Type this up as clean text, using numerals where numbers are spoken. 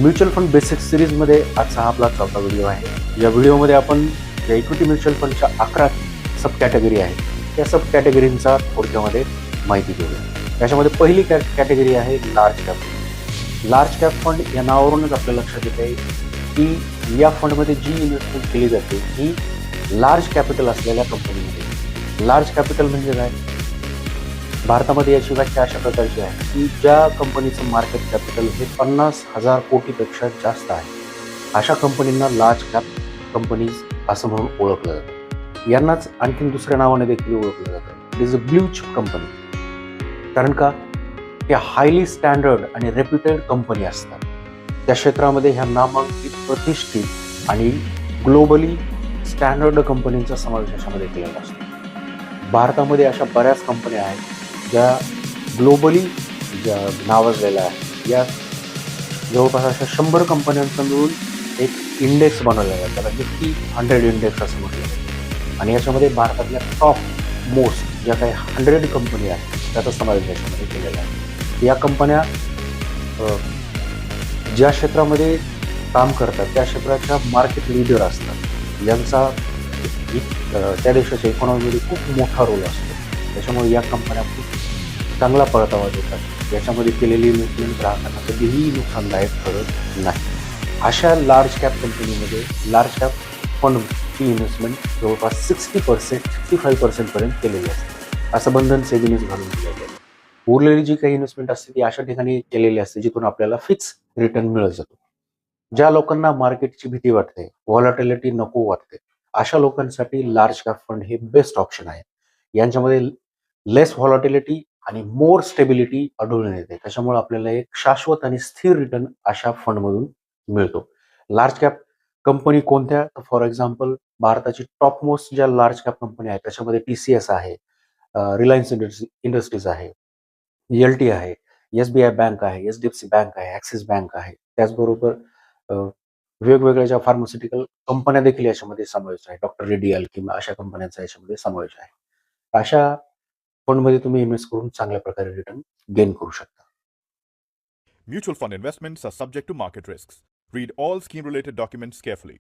Mutual fund basic सिरीजमध्ये आजचा हा आपला चौथा व्हिडिओ आहे. या व्हिडिओमध्ये आपण या इक्विटी म्युच्युअल फंडच्या 11 सब कॅटेगरी आहेत त्या सब कॅटेगरींचा थोडक्यामध्ये माहिती घेऊया. त्याच्यामध्ये पहिली कॅटेगरी आहे large cap. Large cap fund या नावावरूनच आपल्या लक्षात येत आहे की या फंडमध्ये जी इन्व्हेस्टमेंट केली जाते ही लार्ज कॅपिटल असलेल्या कंपनीमध्ये. लार्ज कॅपिटल म्हणजे काय? भारतामध्ये याची व्याख्या अशा प्रकारची आहे की ज्या कंपनीचं मार्केट कॅपिटल हे 50,000 कोटीपेक्षा जास्त आहे अशा कंपनींना लार्ज कॅप कंपनीज असं म्हणून ओळखलं जातं. यांनाच आणखीन दुसऱ्या नावाने देखील ओळखलं जातं. It is a blue chip company. कारण का? त्या हायली स्टँडर्ड आणि रेप्युटेड कंपनी असतात. त्या क्षेत्रामध्ये ह्या नामांकित, प्रतिष्ठित आणि ग्लोबली स्टँडर्ड कंपनींचा समावेश याच्यामध्ये केलेला असतो. भारतामध्ये अशा बऱ्याच कंपन्या आहेत ज्या ग्लोबली ज्या नावाजलेल्या आहेत. या जवळपास अशा 100 कंपन्यांचा मिळून एक इंडेक्स बनवलेला आहे, त्याला निफ्टी 100 इंडेक्स असं म्हटलं जातं. आणि याच्यामध्ये भारतातल्या टॉप मोस्ट ज्या काही 100 कंपनी आहेत त्याचा समावेश याच्यामध्ये केलेला आहे. या कंपन्या ज्या क्षेत्रामध्ये काम करतात त्या क्षेत्राच्या मार्केट लीडर असतात. यांचा त्या देशाच्या इकॉनॉमीमध्ये खूप मोठा रोल असतो. त्याच्यामुळे या कंपन्या खूप चांगला परतावा देतात. याच्यामध्ये केलेली इन्व्हेस्टमेंट ग्राहकांना कधीही नुकसानदायक ठरत नाही. अशा लार्ज कॅप कंपनीमध्ये लार्ज कॅप फंडची इन्व्हेस्टमेंट जवळपास 65% पर्यंत केलेली असते. असं बंधन सेबीनेच घालून दिलेलं आहे. उरलेली जी काही इन्व्हेस्टमेंट असते ती अशा ठिकाणी केलेली असते जिथून आपल्याला फिक्स रिटर्न मिळत जातो. ज्या लोकांना मार्केटची भीती वाटते, व्हॉलॅटिलिटी नको वाटते, अशा लोकांसाठी लार्ज कॅप फंड हे बेस्ट ऑप्शन आहे. यांच्यामध्ये लेस व्हॉलॅटिलिटी आणि मोर स्टेबिलिटी आढळून येते. त्याच्यामुळे आपल्याला एक शाश्वत आणि स्थिर रिटर्न अशा फंडमधून मिळतो. लार्ज कॅप कंपनी कोणत्या? फॉर एक्झाम्पल भारताची टॉप मोस्ट ज्या लार्ज कॅप कंपनी आहेत त्याच्यामध्ये TCS आहे, रिलायन्स इंडस्ट्रीज आहे, LT आहे, SBI बँक आहे, HDFC बँक आहे, ॲक्सिस बँक आहे. त्याचबरोबर वेगवेगळ्या ज्या फार्मास्युटिकल कंपन्या देखील याच्यामध्ये समावेश आहे. डॉक्टर रेड्डी किंवा अशा कंपन्यांचा याच्यामध्ये समावेश आहे. अशा फंडमध्ये तुम्ही इन्व्हेस्ट करून चांगल्या प्रकारे रिटर्न गेन करू शकता. Mutual fund investments are subject to market risks. Read all scheme related documents carefully.